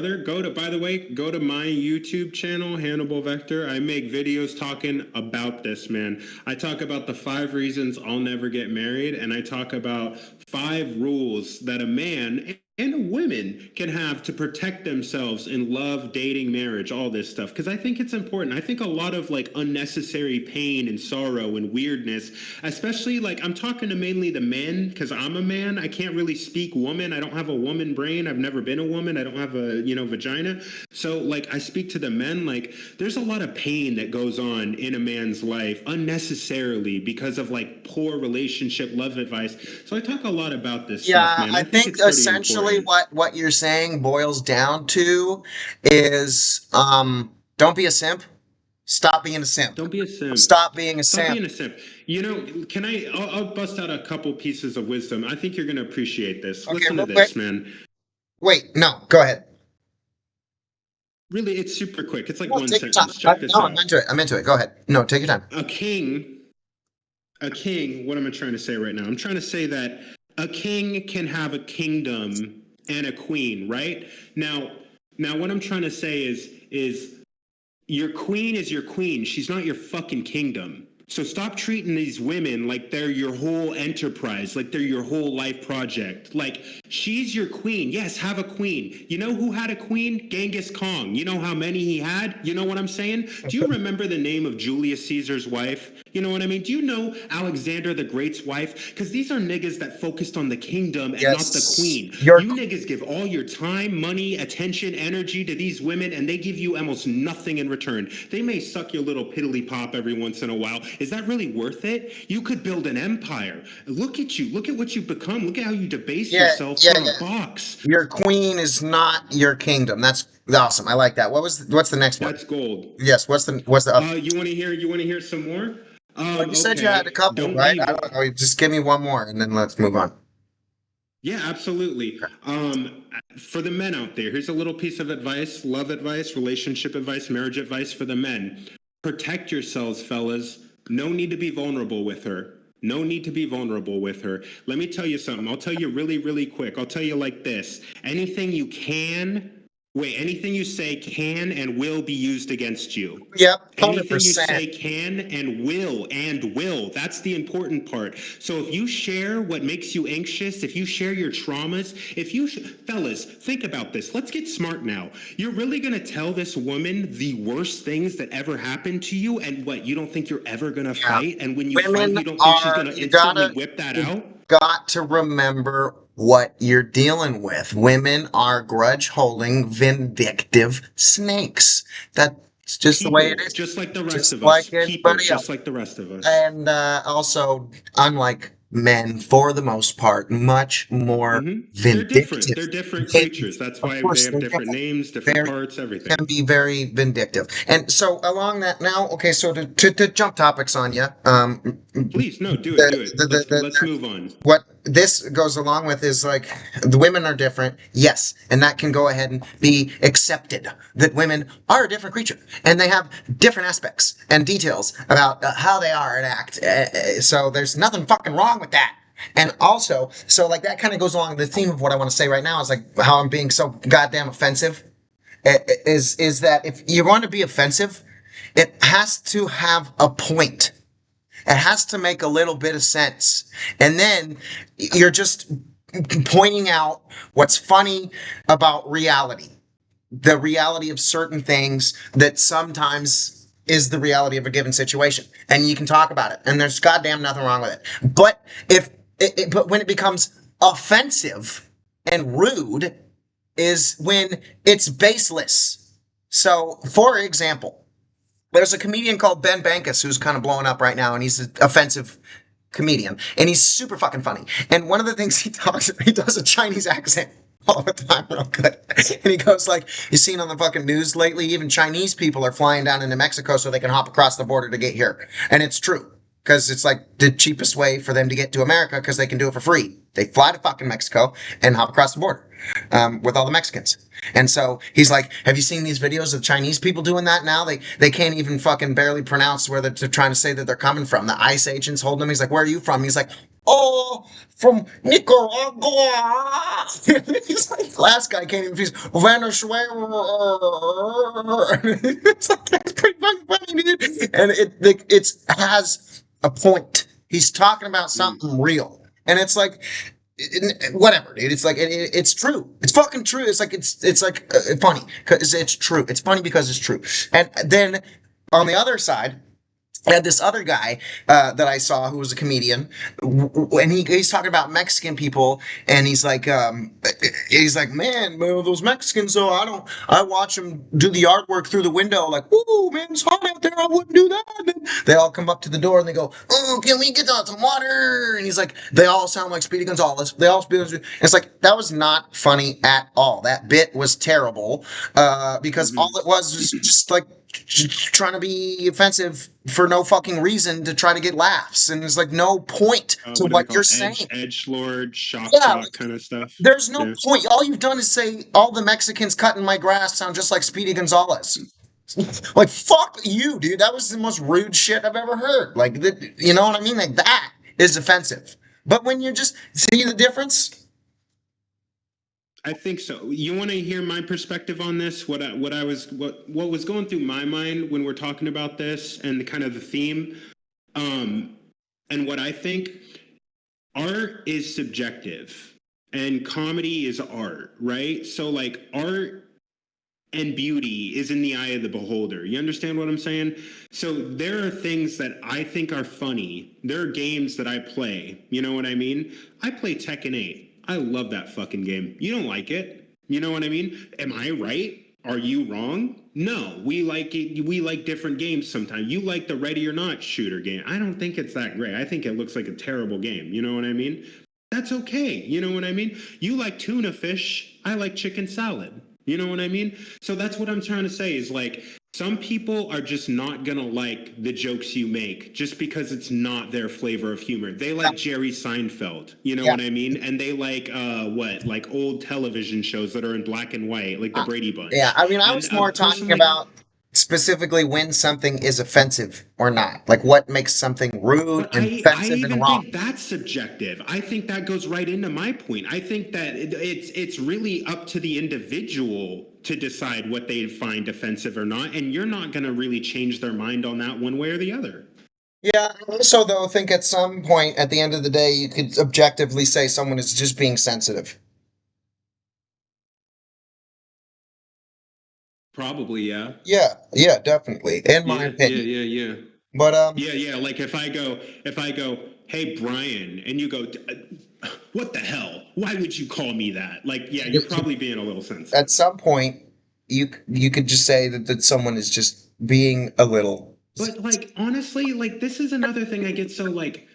By the way, go to my YouTube channel, Hannibal Vector. I make videos talking about this, man. I talk about the 5 reasons I'll never get married, and I talk about 5 rules that a man and a woman can have to protect themselves in love, dating, marriage, all this stuff. Because I think it's important. I think a lot of like unnecessary pain and sorrow and weirdness, especially like I'm talking to mainly the men because I'm a man. I can't really speak woman. I don't have a woman brain. I've never been a woman. I don't have a, vagina. So like I speak to the men, like there's a lot of pain that goes on in a man's life unnecessarily because of like poor relationship love advice. So I talk a lot about this stuff, Yeah, man. I I think think it's pretty essentially important. what you're saying boils down to is don't be a simp. Stop being a simp. Don't be a simp. Stop being a Stop simp. being a simp. Can I'll bust out a couple pieces of wisdom. I think you're going to appreciate this. Okay, Listen to real quick. this, man. Wait, no, go ahead. Really, it's super quick. It's like No, one take your time. sentence. Check this No, I'm out. into it. I'm into it. Go ahead. No, take your time. A king, what am I trying to say right now? I'm trying to say that a king can have a kingdom and a queen, right? Now what I'm trying to say is your queen is your queen. She's not your fucking kingdom. So stop treating these women like they're your whole enterprise, like they're your whole life project. Like she's your queen. Yes, have a queen. You know who had a queen? Genghis Khan. You know how many he had? You know what I'm saying? Do you remember the name of Julius Caesar's wife? You know what I mean? Do you know Alexander the Great's wife? Because these are niggas that focused on the kingdom and not the Yes. queen. You're You niggas give all your time, money, attention, energy to these women, and they give you almost nothing in return. They may suck your little piddly pop every once in a while. Is that really worth it? You could build an empire. Look at you. Look at what you've become. Look at how you debase yeah, yourself yeah, for a yeah. box. Your queen is not your kingdom. That's awesome. I like that. What's the next one? That's gold. Yes, what's the other? You want to hear? You want to hear some more? Well, you said you had a Okay. couple, Don't right? be. I don't know. Just give me one more and then let's move on. Yeah, absolutely. For the men out there, here's a little piece of advice: love advice, relationship advice, marriage advice for the men. Protect yourselves, fellas. No need to be vulnerable with her. No need to be vulnerable with her. Let me tell you something. I'll tell you really, really quick. I'll tell you like this. Anything you say can and will be used against you. Yep, Anything you 100%. say can and will. That's the important part. So if you share what makes you anxious, if you share your traumas, fellas, think about this. Let's get smart now. You're really going to tell this woman the worst things that ever happened to you, and what, you don't think you're ever going to Yeah. fight? And when you fight, Women you don't think she's are going to instantly whip that you out? got to remember what you're dealing with. Women are grudge holding, vindictive snakes. That's just the way it People, is. just like the rest Just of like us. People, anybody else. just like the rest of us. And also, unlike men, for the most part, much more They're different. vindictive. They're different They- creatures. That's of why they course, have they're different different. names, different Very parts, can everything. be very vindictive. And so along that now, okay, so to jump topics on you, Please, no, do it, do it. Let's the move on. what this goes along with is like the women are different, yes, and that can go ahead and be accepted that women are a different creature and they have different aspects and details about how they are and act. So there's nothing fucking wrong with that. And also, so like that kind of goes along the theme of what I want to say right now is like how I'm being so goddamn offensive is that if you want to be offensive, it has to have a point. It has to make a little bit of sense. And then you're just pointing out what's funny about reality, the reality of certain things that sometimes is the reality of a given situation. And you can talk about it. And there's goddamn nothing wrong with it. But but when it becomes offensive and rude is when it's baseless. So, for example, there's a comedian called Ben Bankus who's kind of blowing up right now, and he's an offensive comedian, and he's super fucking funny. And one of the things he does a Chinese accent all the time, real good. And he goes like, "You seen on the fucking news lately? Even Chinese people are flying down into Mexico so they can hop across the border to get here." And it's true. Because it's like the cheapest way for them to get to America because they can do it for free. They fly to fucking Mexico and hop across the border with all the Mexicans. And so he's like, have you seen these videos of Chinese people doing that now? They can't even fucking barely pronounce where they're trying to say that they're coming from. The ICE agents holding them. He's like, where are you from? He's like, oh, from Nicaragua. He's like, last guy can't even fuse Venezuela. It's like, that's pretty fucking funny, dude. And it's has a point. He's talking about Mm. something real. And it's like, whatever, dude. It's like it's true. It's fucking true. It's like funny because it's true. It's funny because it's true. And then on the other side, I had this other guy that I saw who was a comedian, and he's talking about Mexican people, and he's like, man, those Mexicans, though, I watch them do the artwork through the window, like, ooh, man, it's hot out there, I wouldn't do that. And then they all come up to the door and they go, oh, can we get some water? And he's like, they all sound like Speedy Gonzalez. They all speak. It's like that was not funny at all. That bit was terrible because all it was just like trying to be offensive for no fucking reason to try to get laughs, and there's like no point to What do they what call you're it? saying. Edge lord, shock Yeah, jock kind of stuff. there's no Yeah. point. All you've done is say all the Mexicans cutting my grass sound just like Speedy Gonzalez. Like fuck you, dude. That was the most rude shit I've ever heard. Like, you know what I mean? Like that is offensive. But when you just see the difference, I think so. You want to hear my perspective on this? What was going through my mind when we're talking about this and the kind of the theme, and what I think. Art is subjective, and comedy is art, right? So like art and beauty is in the eye of the beholder. You understand what I'm saying? So there are things that I think are funny. There are games that I play. You know what I mean? I play Tekken 8. I love that fucking game. You don't like it. You know what I mean? Am I right? Are you wrong? No, we like it. We like different games sometimes. You like the Ready or Not shooter game. I don't think it's that great. I think it looks like a terrible game. You know what I mean? That's okay. You know what I mean? You like tuna fish. I like chicken salad. You know what I mean? So that's what I'm trying to say is like some people are just not gonna like the jokes you make just because it's not their flavor of humor. They like Jerry Seinfeld, you know yeah, what I mean? And they like like old television shows that are in black and white, like the uh, Brady yeah. Bunch. I mean, I And was a more person talking like about specifically when something is offensive or not. Like what makes something rude but and I offensive and even wrong. think that's subjective. I think that goes right into my point. I think that it's really up to the individual to decide what they find offensive or not, and you're not going to really change their mind on that one way or the other. Yeah, I also though think at some point at the end of the day you could objectively say someone is just being sensitive. Probably, yeah. Yeah, yeah, definitely. In my Yeah, yeah, opinion. yeah, yeah. But Yeah, yeah. Like if I go, hey Brian, and you go, what the hell? Why would you call me that? Like, yeah, you're probably being a little at sensitive. some point you could just say that someone is just being a little. But like honestly, like this is another thing I get so like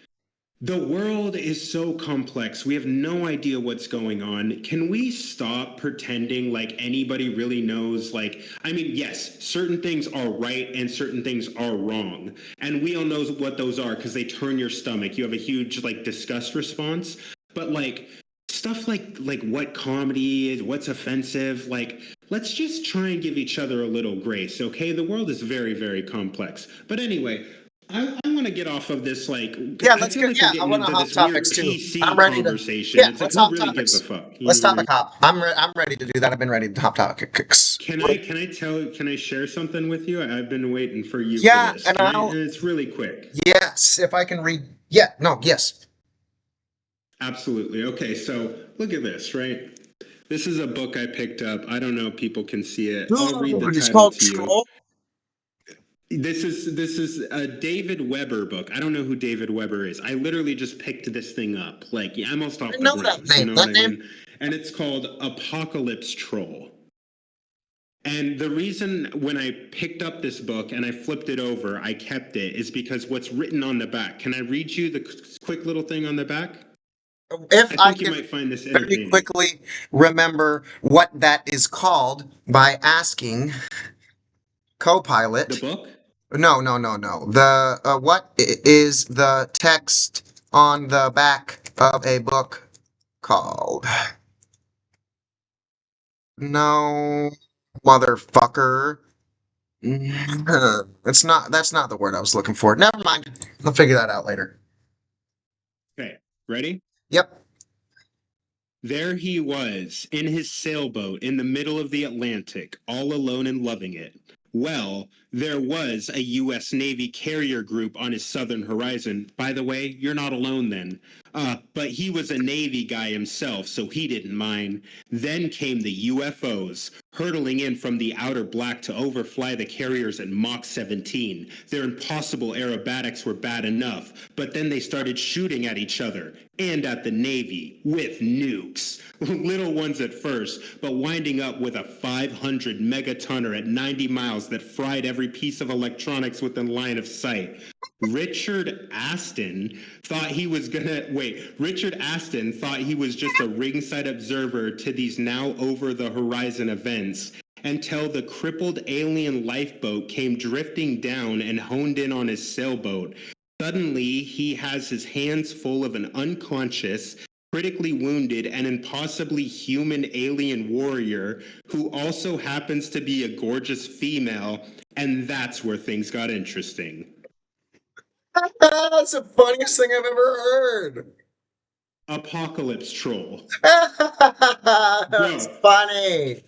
the world is so complex. We have no idea what's going on. Can we stop pretending like anybody really knows? Like, I mean, yes, certain things are right and certain things are wrong. And we all know what those are because they turn your stomach. You have a huge like disgust response. But like stuff like what comedy is, what's offensive, like let's just try and give each other a little grace, okay? The world is very, very complex. But anyway, I want to get off of this. Like, Yeah, I let's feel go. like we're Yeah, I getting want to into hop this weird topics too. I'm PC ready to. conversation. Yeah, It's like, let's who hop really gives a topics. fuck? You Let's know what I topic mean? hop. I'm ready to do that. I've been ready to hop topics. Can I share something with you? I've been waiting for you for Yeah, this. and Can I? And I'll. it's really quick. Yes, if I can read. Yeah, no, yes. Absolutely. Okay, so look at this, right? This is a book I picked up. I don't know if people can see it. I'll read the It's title called to you. Troll. This is a David Weber book. I don't know who David Weber is. I literally just picked this thing up. Like, yeah, I'm almost I off the know that ground. You name. know what That I name. mean? And it's called Apocalypse Troll. And the reason when I picked up this book and I flipped it over, I kept it is because what's written on the back. Can I read you the quick little thing on the back? If I I think you can might find this very entertaining. quickly remember what that is called by asking The Copilot. book? No, no, no, no. The what is the text on the back of a book called? No, motherfucker. It's not. That's not the word I was looking for. Never mind. I'll figure that out later. Okay. Ready? Yep. There he was, in his sailboat in the middle of the Atlantic, all alone and loving it. Well, there was a U.S. Navy carrier group on his southern horizon. By the way, you're not alone then. But he was a Navy guy himself, so he didn't mind. Then came the UFOs, hurtling in from the outer black to overfly the carriers at Mach 17. Their impossible aerobatics were bad enough, but then they started shooting at each other and at the Navy with nukes. Little ones at first, but winding up with a 500 megatonner at 90 miles that fried every piece of electronics within line of sight. Richard Aston thought he was just a ringside observer to these now over the horizon events until the crippled alien lifeboat came drifting down and honed in on his sailboat. Suddenly, he has his hands full of an unconscious, critically wounded, and impossibly human alien warrior who also happens to be a gorgeous female, and that's where things got interesting. That's the funniest thing I've ever heard. Apocalypse Troll. That's Bro, funny.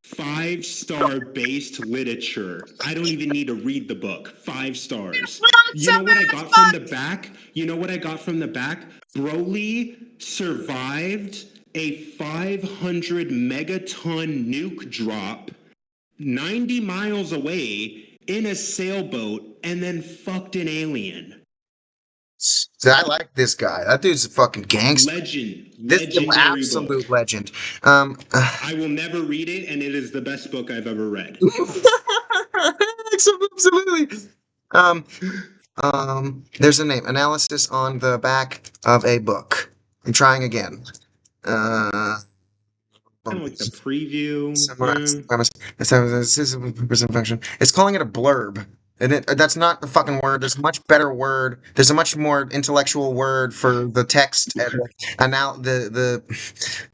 five-star based literature. I don't even need to read the book. 5 stars. It's You so know what bad, I it's got from fun. the back? You know what I got from the back? Broly survived a 500 megaton nuke drop 90 miles away in a sailboat and then fucked an alien. I like this guy. That dude's a fucking gangster. This is an Legendary book. absolute legend. Um, I will never read it, and it is the best book I've ever read. absolutely. Um, there's a name. Analysis on the back of a book. I'm trying again. Uh, Kind of like the preview. summarize the premise. This is a present function. It's calling it a blurb. And that's not the fucking word. There's a much better word. There's a much more intellectual word for the text. And now the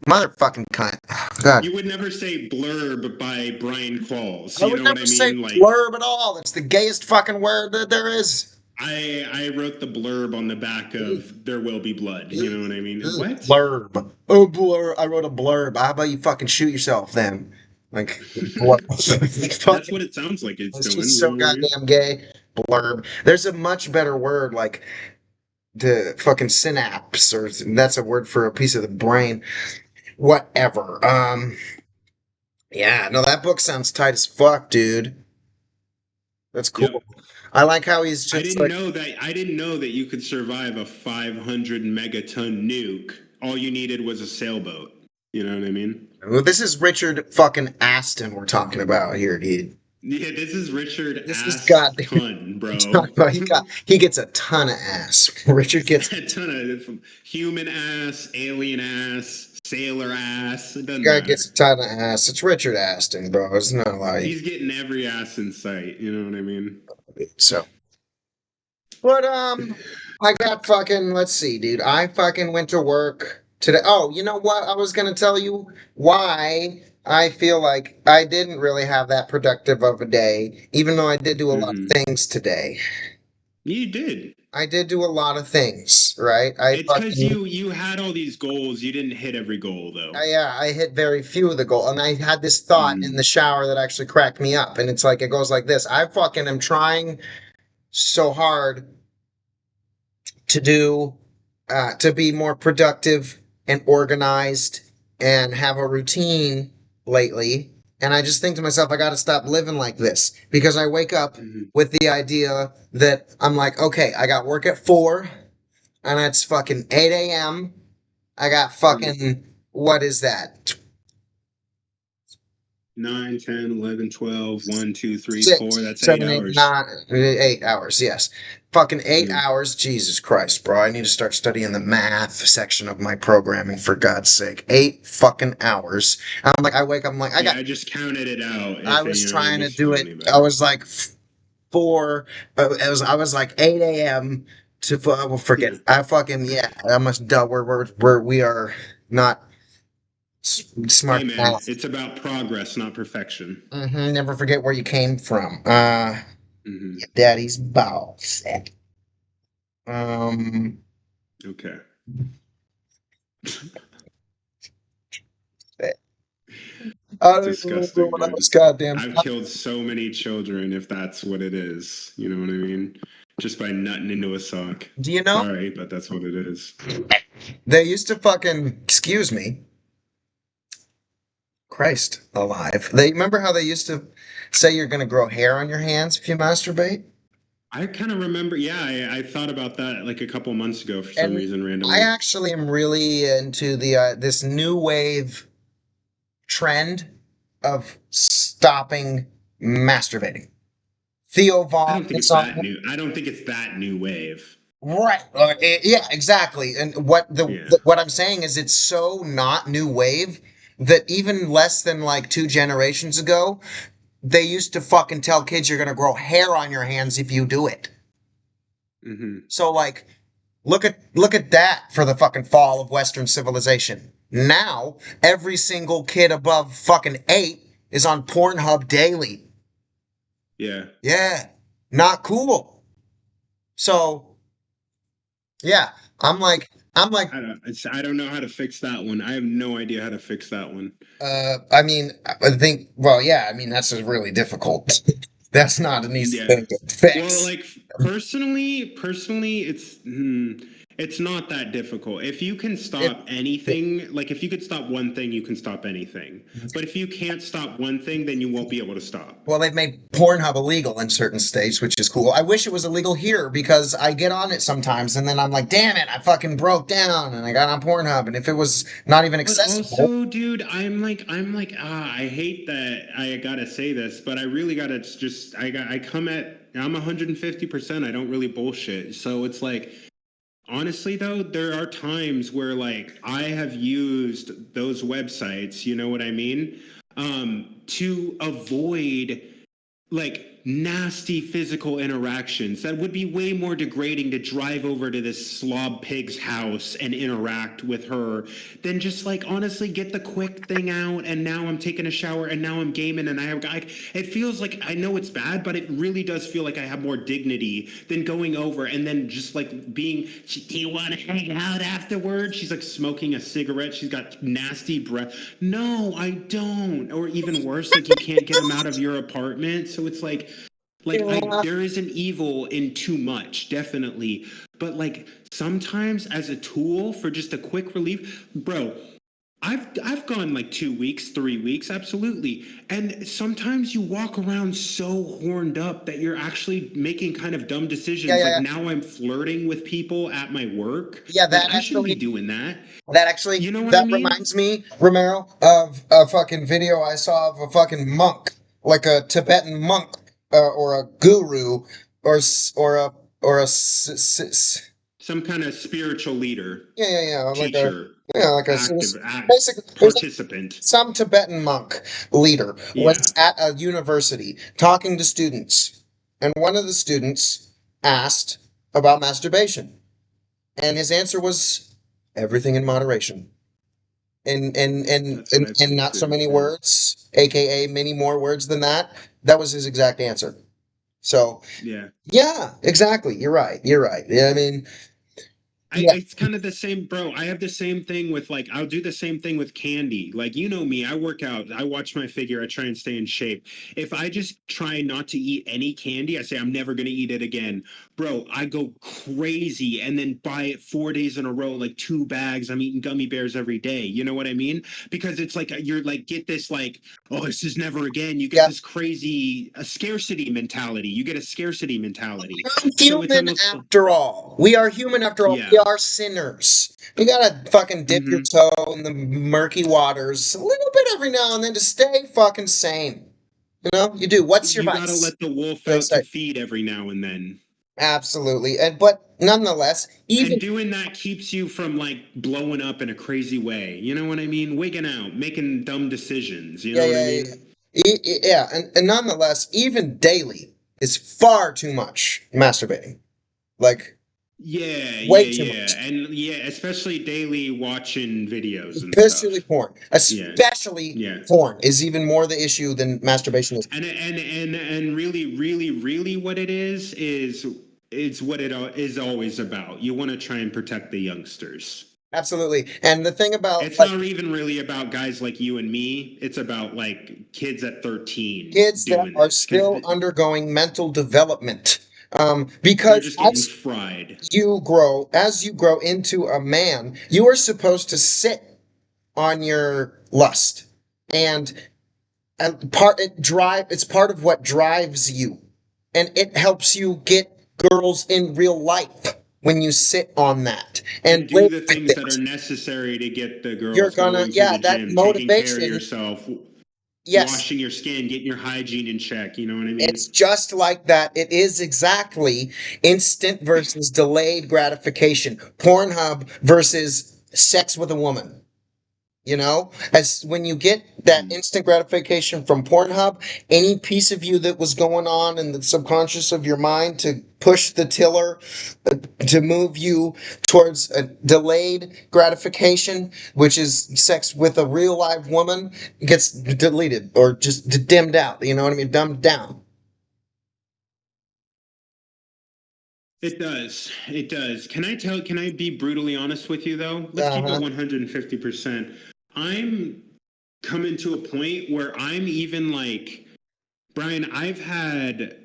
motherfucking cunt. God. You would never say blurb by Brian Qualls. I You would know what never I say mean? Like, blurb at all. That's the gayest fucking word that there is. I wrote the blurb on the back of There Will Be Blood. You know what I mean? What? Blurb. Oh, blur. I wrote a blurb. How about you fucking shoot yourself then? Like, blurb. That's Fucking, what it sounds like it's it's doing. just You so know what I mean? goddamn gay. Blurb. There's a much better word like the fucking synapse, or that's a word for a piece of the brain. Whatever. Yeah, no, that book sounds tight as fuck, dude. That's cool. Yep. I like how he's just like, I didn't know that you could survive a 500 megaton nuke. All you needed was a sailboat. You know what I mean? well, this is Richard fucking Aston we're talking about here, dude. Yeah, this is Richard This is goddamn. Aston, Talking bro. about he gets a ton of ass. Richard gets A ton of human ass, alien ass, sailor ass. It doesn't guy gets a matter. ton of ass. It's Richard Aston, bro. It's not like He's getting every ass in sight. You know what I mean? so. But I got fucking. Let's see, dude. I fucking went to work today. Oh, you know what? I was gonna tell you why I feel like I didn't really have that productive of a day, even though I did do a lot of Mm-hmm. things today. You did. I did do a lot of things, right? It's because you had all these goals. You didn't hit every goal though. I hit very few of the goal, and I had this thought in Mm-hmm. the shower that actually cracked me up, and it's like it goes like this: I fucking am trying so hard to do, to be more productive and organized and have a routine lately, and I just think to myself, I got to stop living like this because I wake up Mm-hmm. with the idea that I'm like, okay, I got work at 4, and it's fucking 8 a.m. I got Mm-hmm. fucking what is that? 9, 10, 11, 12, 1, 2, 3, Six, 4. That's 8 7, 8, hours. 9, 8 hours. Yes, fucking eight Mm-hmm. hours. Jesus Christ, bro! I need to start studying the math section of my programming for God's sake. 8 fucking hours. I'm like, I wake up. I'm like, I Yeah, got. I just counted it out. I If was you know, it trying to makes you do feel it. any I better. was like 4. I was like 8 a.m. to. Well, forget. It. I fucking yeah. I must. Duh. We are not Hey smart man, math. it's about progress, not perfection. Never forget where you came from. Mm-hmm. Daddy's balls. Um. Okay. I It's don't even remember disgusting, what I dude. was goddamn. I've killed so many children if that's what it is. You know what I mean? Just by nutting into a sock. Do you know Sorry, but that's what it is. they used to fucking excuse me, Christ alive. They remember how they used to say you're gonna grow hair on your hands if you masturbate? I kind of remember, yeah, I thought about that like a couple months ago for some And reason, I randomly. actually am really into the this new wave trend of stopping masturbating. Theo I Vaughn don't think is it's on. that new. I don't think it's that new wave. Right. Yeah, exactly. And Yeah. what I'm saying is it's so not new wave that even less than like 2 generations ago, they used to fucking tell kids you're gonna grow hair on your hands if you do it. Hmm. So like look at that for the fucking fall of Western civilization. Now, every single kid above fucking 8 is on Pornhub daily. Yeah. Yeah. Not cool. So yeah, I'm like, I don't know how to fix that one. I have no idea how to fix that one. I mean, I think, well, yeah, I mean, that's just really difficult. That's not an easy Yeah. thing to Well, fix. like personally, it's not that difficult. If you can It, stop anything, like if you could stop one thing, you can stop anything. But if you can't stop one thing, then you won't be able to stop. well, they've made Pornhub illegal in certain states, which is cool. I wish it was illegal here because I get on it sometimes and then I'm like, damn it, I fucking broke down and I got on Pornhub. And if it was not even But accessible, also, dude, I hate that I gotta say this, but I really gotta just, I'm 150%. I don't really bullshit. So it's like, honestly, though, there are times where like I have used those websites, you know what I mean, to avoid like nasty physical interactions that would be way more degrading to drive over to this slob pig's house and interact with her than just like honestly get the quick thing out and now I'm taking a shower and now I'm gaming and I have like it feels like I know it's bad but it really does feel like I have more dignity than going over and then just like being do you want to hang out afterwards, she's like smoking a cigarette, she's got nasty breath, no I don't, or even worse like you can't get them out of your apartment, so it's like I yeah, there is an evil in too much, definitely. But like sometimes as a tool for just a quick relief, bro, I've gone like 2 weeks, 3 weeks, absolutely. And sometimes you walk around so horned up that you're actually making kind of dumb yeah, decisions. Like yeah, now I'm flirting with people at my work. yeah. Like I shouldn't be doing that. That actually, You know what I that mean? reminds me, Romero, of a fucking video I saw of a fucking monk, like a Tibetan monk, or a guru, or a Some kind of spiritual leader, yeah, yeah, yeah, like a, teacher, yeah, like a, active basically, there's participant. some Tibetan monk leader was Yeah. at a university talking to students, and one of the students asked about masturbation, and his answer was everything in moderation. That's what I In think not so too. many Yeah. words, aka many more words than that. That was his exact answer. So Yeah. yeah, exactly. You're right. You're right. Yeah, I mean, yeah, It's kind of the same, bro. I have the same thing with like I'll do the same thing with candy. Like you know me, I work out, I watch my figure, I try and stay in shape. If I just try not to eat any candy, I say I'm never gonna eat it again, bro. I go crazy and then buy it 4 days in a row, like 2 bags. I'm eating gummy bears every day. You know what I mean? Because it's like you're like get this like oh this is never again. You get yeah. this crazy a scarcity mentality. You get a scarcity mentality. So it's Human almost after all. We are human after all. We yeah. are sinners. You gotta fucking dip your Mm-hmm. toe in the murky waters a little bit every now and then to stay fucking sane. You know, you do. What's your You got to vice? let the wolf They out say. to feed every now and then. Absolutely. And but nonetheless, And even doing that keeps you from like blowing up in a crazy way. You know what I mean? Wigging out, making dumb decisions. You yeah, know what I yeah, yeah, mean? yeah, and nonetheless, even daily is far too much masturbating. Like Yeah, way yeah, too yeah. much. And yeah, especially daily watching videos and Especially stuff. porn. Yeah, Especially yeah. porn is even more the issue than masturbation is. And really, really, really what it is it's what it is always about. You want to try and protect the youngsters. Absolutely. And the thing about It's like not even really about guys like you and me. It's about like kids at 13 kids that doing are this because still undergoing mental development, they're because just getting as fried. you grow into a man, you are supposed to sit on your lust, and it's part of what drives you, and it helps you get girls in real life when you sit on that and And do live the with things that are it. necessary to get the You're girls gonna, going to yeah, the that gym, taking care of motivation. yourself, Yes, washing your skin, getting your hygiene in check. You know what I it's mean? just like that. It is exactly instant versus delayed gratification. Pornhub versus sex with a woman. You know, as when you get that Mhm. instant gratification from Pornhub, any piece of you that was going on in the subconscious of your mind to push the tiller, to move you towards a delayed gratification, which is sex with a real live woman, gets deleted or just dimmed out. You know what I mean? Dumbed down. It does. It does. Can I be brutally honest with you though? Let's Uh keep it huh. 150%. I'm coming to a point where I'm even like, Brian, I've had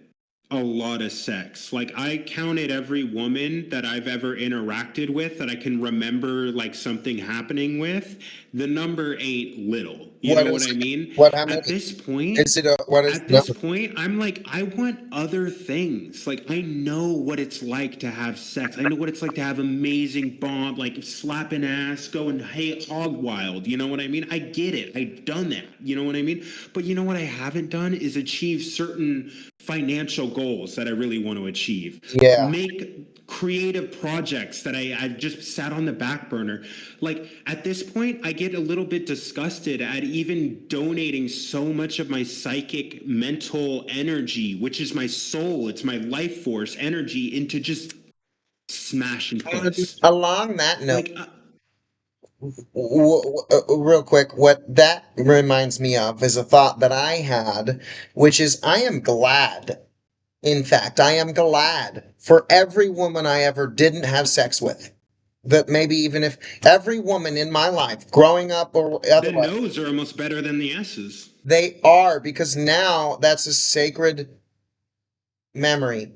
a lot of sex. Like I counted every woman that I've ever interacted with that I can remember like something happening with. The number ain't little. You What know what is I it? mean? What? How At many? this point, Is it a? What is at the this number? point, I'm like, I want other things. Like, I know what it's like to have sex. I know what it's like to have amazing bomb, like slapping ass, going hey hog wild. You know what I mean? I get it. I've done that. You know what I mean? But you know what I haven't done is achieve certain financial goals that I really want to achieve. Yeah. Make creative projects that I've just sat on the back burner. Like at this point, I get a little bit disgusted at even donating so much of my psychic mental energy, which is my soul, it's my life force energy, into just smashing puss. Along that note, Like, real quick, what that reminds me of is a thought that I had, which is I am glad. In fact, I am glad for every woman I ever didn't have sex with. That maybe even if every woman in my life, growing up or the otherwise, no's are almost better than the s's. they are, because now that's a sacred memory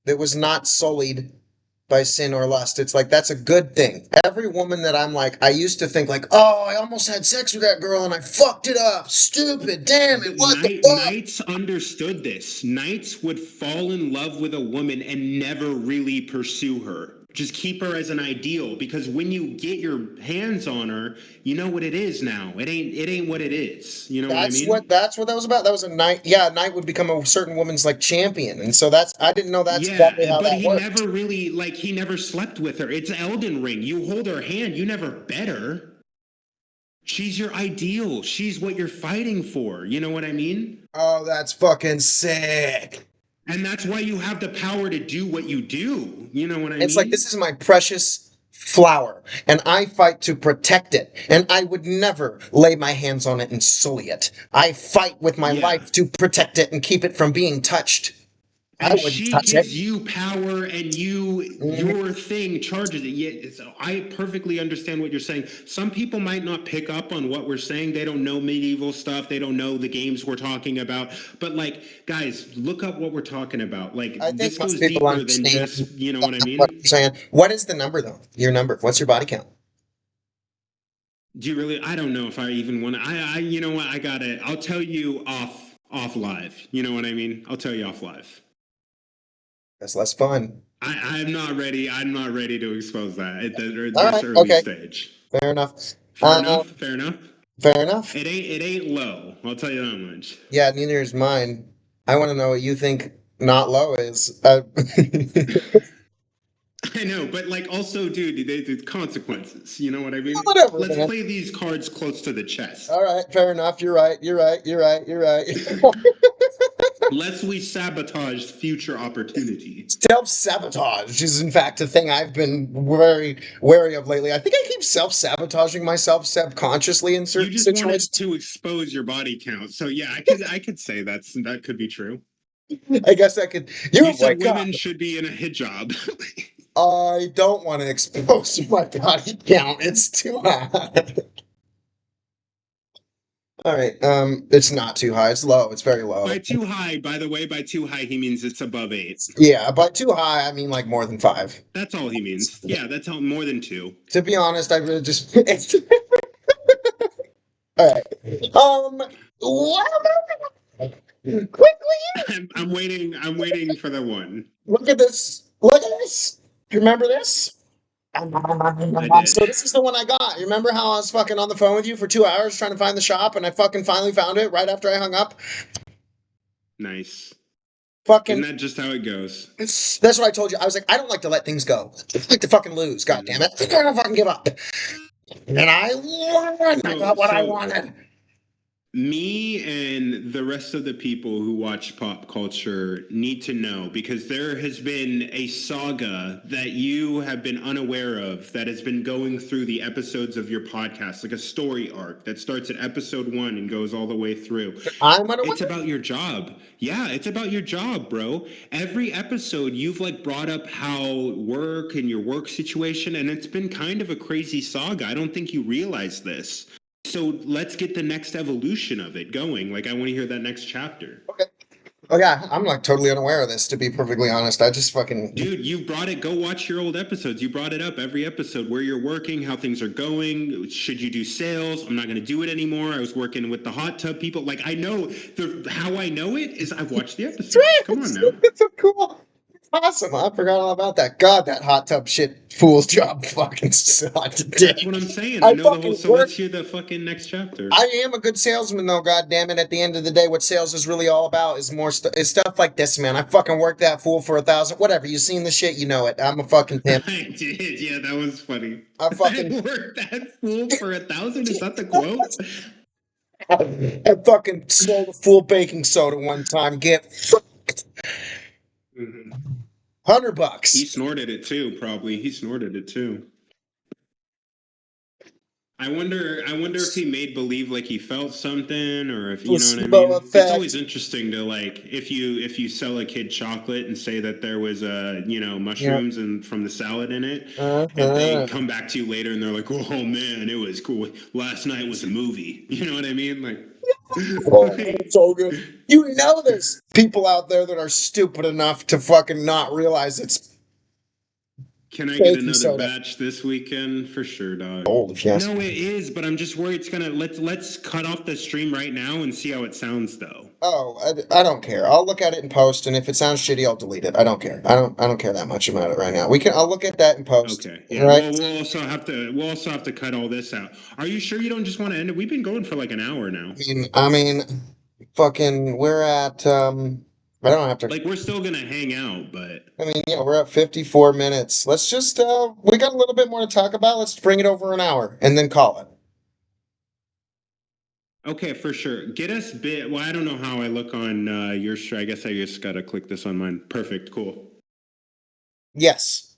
that was not sullied by sin or lust. It's like that's a good thing. Every woman that I'm like, I used to think like, oh, I almost had sex with that girl and I fucked it up. Stupid. Damn it. The What the fuck? knights understood this. Knights would fall in love with a woman and never really pursue her. Just keep her as an ideal, because when you get your hands on her, you know what it is now. It ain't what it is. You know what I mean? That's what that was about. That was a knight. Yeah, a knight would become a certain woman's like champion, and so that's I didn't know that's exactly Yeah, how but that he worked. never really like he never slept with her. It's Elden Ring. You hold her hand, you never bet her. She's your ideal. She's what you're fighting for. You know what I mean? Oh, that's fucking sick. And that's why you have the power to do what you do. You know what I It's like this mean? is my precious flower, and I fight to protect it, and I would never lay my hands on it and sully it. I fight with my Yeah. life to protect it and keep it from being touched. I And wouldn't she touch it. gives you power, and Mhm. your thing charges it. Yeah, so I perfectly understand what you're saying. Some people might not pick up on what we're saying. They don't know medieval stuff. They don't know the games we're talking about. But like, guys, look up what we're talking about. Like, I think this most goes people deeper than understand just, you know what I what mean? you're saying. What is the number though? Your number. What's your body count? Do you really? I don't know if I even want to. You know what? I got it. I'll tell you off live. You know what I mean? I'll tell you off live. That's less fun. I'm not ready. I'm not ready to expose that at All this right. early Okay. stage. Fair enough. Fair enough. Um, Fair enough. fair enough. It ain't low. I'll tell you that much. Yeah, neither is mine. I want to know what you think not low is. I know, but like also, dude, there's consequences. You know what I mean? Whatever, Let's man. play these cards close to the chest. All right, fair enough. You're right. You're right. You're right. You're right. Lest we sabotage future opportunity. Self-sabotage is, in fact, a thing I've been very wary of lately. I think I keep self-sabotaging myself subconsciously in You certain just wanted situations. to expose your body count, so yeah, I could say that could be true. I guess I could. You You, oh my said God. women should be in a hijab. I don't want to expose my body count. It's too high. All right. It's not too high. It's low. It's very By low. too high, by the way, by too high, he means it's above 8. Yeah, by too high, I mean like more than 5. That's all he means. Yeah, that's all, more than 2. To be honest, I really just. All right. Quickly, I'm waiting. I'm waiting for the one. look at this. Look at this. You remember this? I did. So this is the one I got. You remember how I was fucking on the phone with you for 2 hours trying to find the shop, and I fucking finally found it right after I hung up? Nice. Isn't Fucking. that just how it goes? That's what I told you. I was like, I don't like to let things go. I like to fucking lose. God damn it! I don't fucking give up. And I won. I So, got what I so wanted. me and the rest of the people who watch pop culture need to know, because there has been a saga that you have been unaware of that has been going through the episodes of your podcast, like a story arc that starts at episode 1 and goes all the way through. I'm gonna It's win. about your job. Yeah, it's about your job, bro. Every episode you've like brought up how work and your work situation, and it's been kind of a crazy saga. I don't think you realize this. So let's get the next evolution of it going. Like, I want to hear that next chapter. Okay. Oh yeah, I'm like totally unaware of this. To be perfectly honest, I just fucking. Dude, you brought it. Go watch your old episodes. You brought it up every episode, where you're working, how things are going. Should you do sales? I'm not going to do it anymore. I was working with the hot tub people. Like, I know how I know it is I've watched the episodes. Come on now. It's so cool. It's awesome. I forgot all about that. God, that hot tub shit fool's job fucking sucked. That's what I'm saying. I I know the whole. fucking So let's worked. hear the fucking next chapter. I am a good salesman though, god damn it. At the end of the day, what sales is really all about is more is stuff like this, man. I fucking worked that fool for 1,000. Whatever, you seen the shit, you know it. I'm a fucking pimp. I did. Yeah, that was funny. I I fucking worked that fool for 1,000. Is that the quote? I fucking sold a full baking soda one time. Get Mhm. He $100. snorted it too, probably. He snorted it too. I wonder if he made believe like he felt something, or if you know what I Placebo mean. It's always effect. interesting to, like, if you sell a kid chocolate and say that there was Yeah. mushrooms and from the salad in it, and they Uh-huh. come back to you later and they're like, oh man, it was cool. Last night was a movie. You know what I mean? Like, Oh, it's so good. You know there's people out there that are stupid enough to fucking not realize it's can I get baking another soda. batch this weekend? For sure, dog. Old, yes. No, it is, but I'm just worried it's gonna let's cut off the stream right now and see how it sounds though. Oh, I don't care. I'll look at it in post, and if it sounds shitty, I'll delete it. I don't care. I don't care that much about it right now. I'll look at that in post. Okay. All Yeah. right. Well, we'll also have to cut all this out. Are you sure you don't just want to end it? We've been going for like an hour now. I mean, fucking, we're at I don't have to. Like, we're still gonna hang out, but I mean, yeah, we're at 54 minutes. Let's just we got a little bit more to talk about. Let's bring it over an hour and then call it. okay, for sure. Get us bit. Well, I don't know how I look on your stream. I guess I just gotta click this on mine. Perfect. Cool. Yes.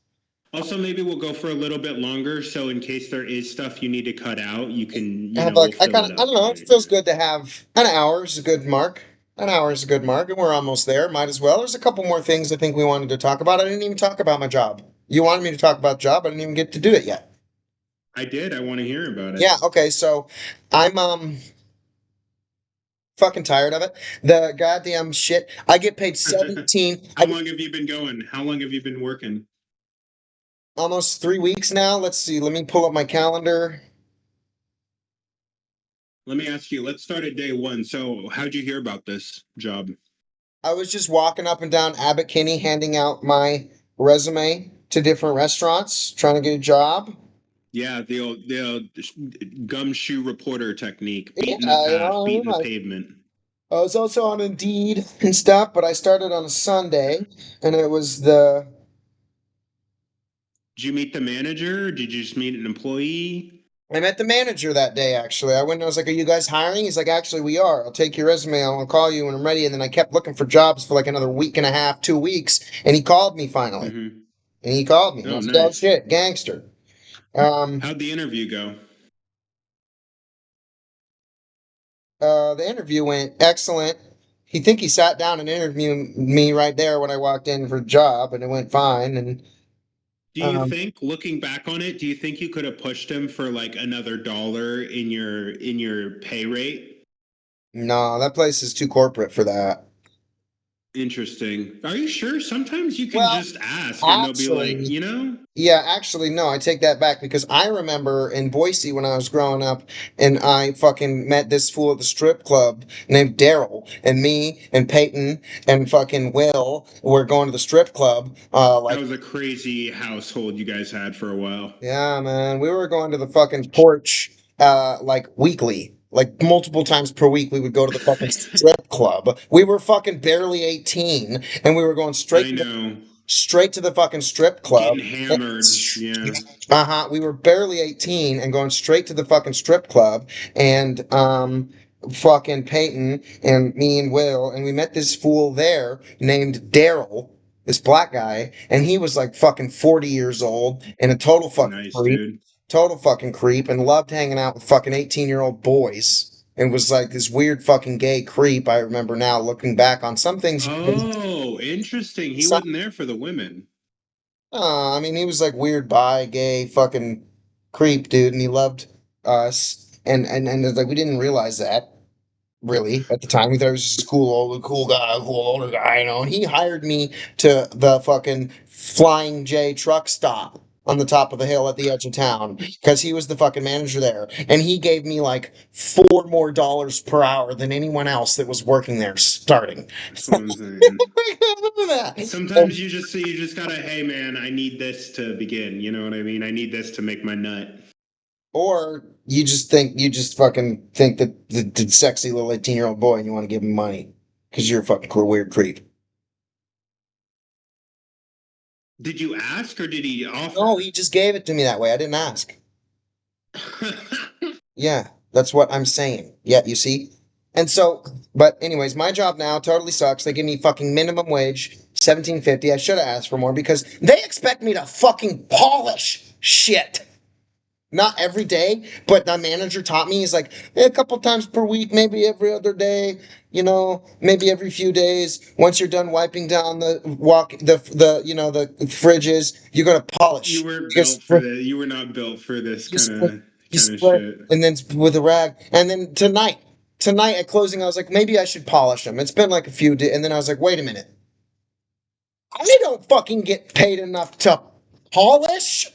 Also, maybe we'll go for a little bit longer, so in case there is stuff you need to cut out, you can, Have we'll like fill it I up. don't know. It feels good to have an hour is a good mark. An hour is a good mark, and we're almost there. Might as well. There's a couple more things I think we wanted to talk about. I didn't even talk about my job. You wanted me to talk about job. I didn't even get to do it yet. I did. I want to hear about Yeah. it. Okay. So I'm fucking tired of it. The goddamn shit. I get paid 17. How long have you been going? How long have you been working? Almost 3 weeks now. Let's see. Let me pull up my calendar. Let me ask you. Let's start at day one. So, how'd you hear about this job? I was just walking up and down Abbott Kinney handing out my resume to different restaurants, trying to get a job. Yeah, the old gumshoe reporter technique, Yeah, beating the you path, know, beating the pavement. I was also on Indeed and stuff, but I started on a Sunday, and it was the. Did you meet the manager? Or did you just meet an employee? I met the manager that day, actually. I went and I was like, "Are you guys hiring?" He's like, "Actually, we are. I'll take your resume. I'll call you when I'm ready." And then I kept looking for jobs for like another week and a half, 2 weeks, and he called me finally. Mm-hmm. And he called me. And I Oh, was like, "Oh nice. shit, gangster." Um, How'd the interview go? the interview went excellent. he sat down and interviewed me right there when I walked in for a job, and it went fine. And Do you um, think, looking back on it, do you think you could have pushed him for like another dollar in your pay rate? no, that place is too corporate for that. Interesting. Are you sure? Sometimes you can Well, just ask and they'll be like, actually, you know? yeah, actually, no, I take that back because I remember in Boise when I was growing up, and I fucking met this fool at the strip club named Daryl, and me and Peyton and fucking Will were going to the strip club. That Like, was a crazy household you guys had for a while. yeah, man, we were going to the fucking porch, like weekly. Like multiple times per week, we would go to the fucking strip club. We were fucking barely 18, and we were going I know. straight to the fucking strip club. Getting hammered. Yeah. Uh-huh. We were barely 18 and going straight to the fucking strip club and fucking Peyton and me and Will and we met this fool there named Daryl, this black guy, and he was like fucking 40 years old and a total fucking Nice, creep. dude. Total fucking creep and loved hanging out with fucking 18-year-old boys. And was like this weird fucking gay creep. I remember now looking back on some things. Oh, interesting. He Some wasn't there for the women. I mean, he was like weird, bi, gay, fucking creep, dude, and he loved us. And it's like we didn't realize that really at the time. We thought he was just a cool guy, cool older guy, you know. And he hired me to the fucking Flying J truck stop on the top of the hill at the edge of town because he was the fucking manager there, and he gave me like $4 more per hour than anyone else that was working there starting. That's what I'm saying. I remember that. Sometimes you just gotta, hey man, I need this to begin. You know what I mean? I need this to make my nut. Or you just fucking think that the sexy little 18-year-old boy and you want to give him money because you're a fucking cool, weird creep. Did you ask or did he No, offer? he just gave it to me that way. I didn't ask. Yeah, that's what I'm saying. Yeah, you see? And so, but anyways, my job now totally sucks. They give me fucking minimum wage, 17.50. I should have asked for more because they expect me to fucking polish shit. Not every day, but the manager taught me he's like a couple times per week, maybe every other day, maybe every few days. Once you're done wiping down the fridges, you're gonna You polish. weren't You built for spray, this. You were not built for this you kind spray, of you kind of spray, shit. and then with a rag. And then tonight at closing, I was like, maybe I should polish them. It's been like a few days, and then I was like, wait a minute, I don't fucking get paid enough to polish.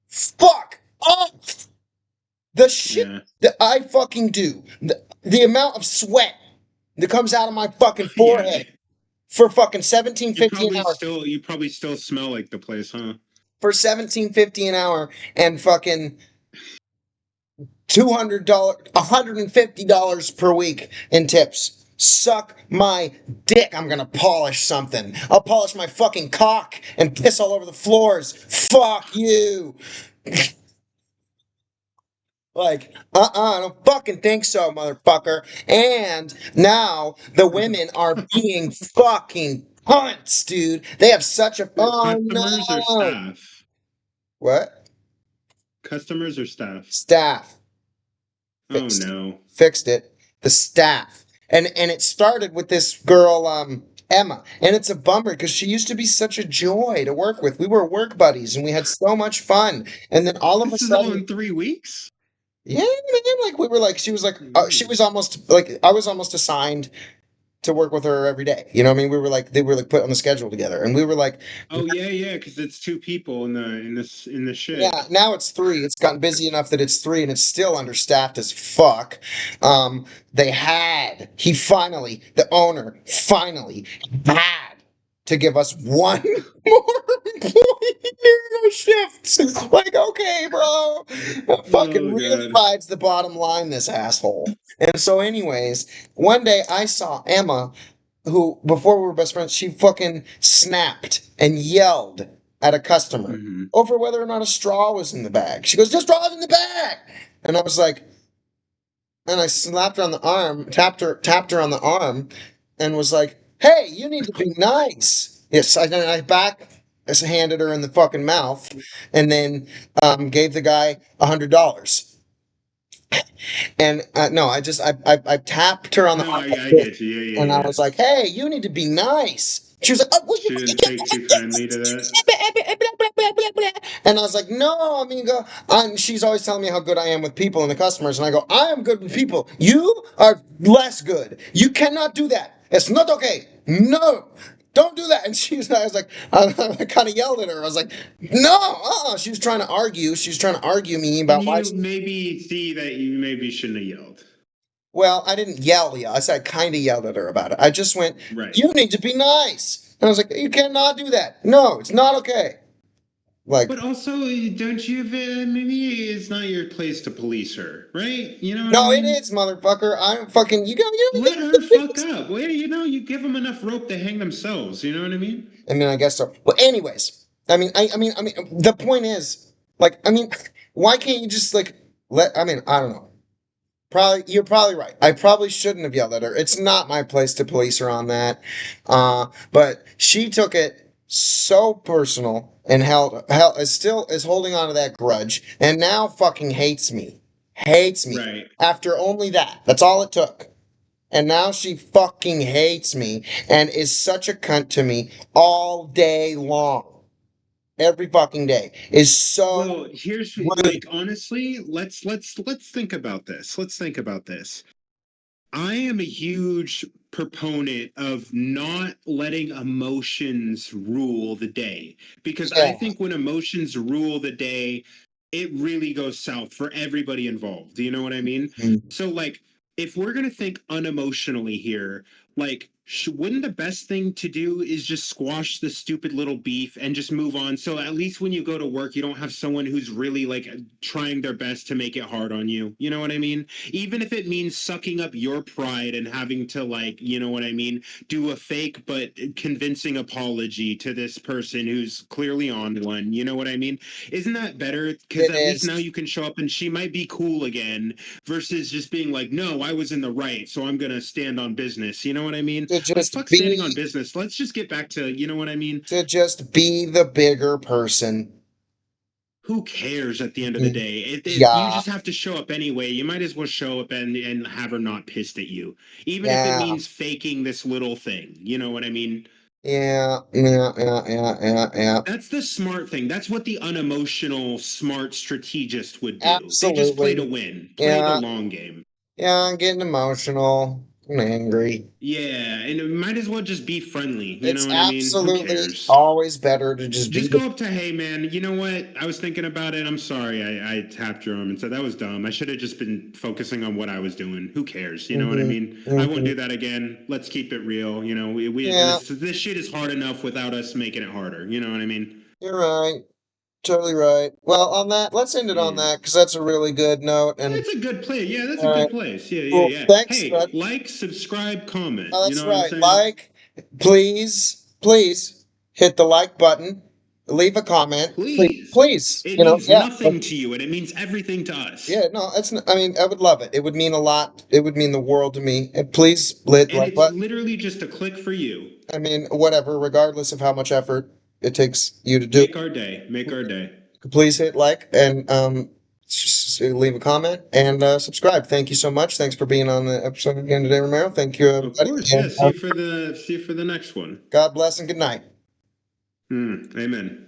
Fuck off. The shit Yeah. that I fucking do, the amount of sweat that comes out of my fucking Yeah. forehead for fucking 17.50 an hour, You probably still smell like the place, huh? for 17.50 an hour, and fucking $200, $150 per week in tips. Suck my dick. I'm gonna polish something. I'll polish my fucking cock and piss all over the floors. Fuck you. Like, I don't fucking think so, motherfucker. And now the women are being fucking cunts, dude. They have such a. Wait, Oh customers or no! staff? What? Customers or staff? Staff. Oh Fixed it. no. Fixed it. The staff. And it started with this girl, Emma. And it's a bummer because she used to be such a joy to work with. We were work buddies and we had so much fun. And then all of a This is all sudden, in 3 weeks? yeah, man, like we were like, she Mm. was almost like, I was almost assigned to work with her every day. You know what I mean? We were like they were like put on the schedule together, and we were like, Oh yeah, yeah, because it's two people in the yeah. shit. Now it's three. It's gotten busy enough that it's three, and it's still understaffed as fuck. They had the owner finally had to give us one more employee during our shifts. Like, okay, bro, fucking Oh really god. rides the bottom line, this asshole. And so, anyways, one day I saw Emma who before we were best friends, she fucking snapped and yelled at a customer Hmm. over whether or not a straw was in the bag. She goes, "The straw's in the bag," and I was like, and I slapped her on the arm, tapped her on the arm, and was like, "Hey, you need to be nice." Yes, I back. I handed her in the fucking mouth, and then gave the guy $100. And no, I tapped her on the No, arm I get you. Yeah, and I yeah, yeah. was like, "Hey, you need to be nice." She was like, "Oh, well, She didn't take too kindly to that. and I was like, "No, I mean, go." And she's always telling me how good I am with people and the customers, and I go, "I am good with people. You are less good. You cannot do that. It's not okay. No." Don't do that. And I was like, I kind of yelled at her. I was like, no, She was trying to argue. She was trying to argue me And about why. you maybe see that you maybe shouldn't have yelled. Well, I didn't yell. I said I kind of yelled at her about it. I just went, Right. "You need to be nice." And I was like, "You cannot do that. No, it's not okay." Like, But also, don't you? Maybe it's not your place to police her, right? You know what I no, it mean? is, motherfucker. I'm fucking. Let her fuck up. Well, you give them enough rope to hang themselves. You know what I mean? I mean, I guess so. Well, anyways, the point is, like, I mean, why can't you just like let? I mean, I don't know. Probably, you're probably right. I probably shouldn't have yelled at her. It's not my place to police her on that. But she took it so personal and is holding on to that grudge, and now fucking hates me Right. after only that. That's all it took. And now she fucking hates me and is such a cunt to me all day long. Every fucking day is so Well, here's rude. like honestly, let's think about this. Let's think about this. I am a huge proponent of not letting emotions rule the day because I Yeah. think when emotions rule the day, it really goes south for everybody involved. Do you know what I mean? Mm. So, like, if we're going to think unemotionally here, like, wouldn't the best thing to do is just squash the stupid little beef and just move on? So at least when you go to work, you don't have someone who's really like trying their best to make it hard on you. You know what I mean? Even if it means sucking up your pride and having to like, you know what I mean, do a fake but convincing apology to this person who's clearly on one. You know what I mean? Isn't that better? Because It at least now is you can show up and she might be cool again versus just being like, no, I was in the right, so I'm gonna stand on business. You know what I mean? to But just fuck standing on be business. Let's just get back to, you know what I mean? the bigger person. Who cares at the end of the Mhm. day? You Yeah, just have to show up anyway. You might as well show up and have her not pissed at you, even if it yeah, means faking this little thing. You know what I mean? yeah. That's the smart thing. That's what the unemotional, smart strategist would do. They just play to Absolutely. win, play the Yeah, long game. yeah, I'm getting emotional and angry. Yeah, and it might as well just be friendly. You know It's what I mean? Who absolutely cares? always better to just be Just the. go up to, hey man, you know what? I was thinking about it. I'm sorry. I tapped your arm and said that was dumb. I should have just been focusing on what I was doing. Who cares? You know what I Mhm, mean? I won't mhm. do that again. Let's keep it real. You know, we Yeah, this shit is hard enough without us making it harder. You know what I mean? you're right. Totally right. Well, on that, let's end it on Yeah. that because that's a really good note. And That's a good place. Yeah, that's a all right, good place. Yeah, cool. yeah, yeah. Thanks, Hey, bud. like, subscribe, comment. Oh, You that's know what I'm right. saying? Please hit the like button. Leave a comment. Please. Please. It means Yeah. nothing to you, and it means everything to us. Yeah, no, I mean, I would love it. It would mean a lot. It would mean the world to me. And please, lit And like it's what? literally just a click for you. I mean, whatever, regardless of how much effort it takes you to do Make our day. Make our day. it, please hit like and leave a comment and subscribe. Thank you so much. Thanks for being on the episode again today, Romero. Thank you, Of everybody. course, yeah. And See you for the next one. God bless and good night. Amen.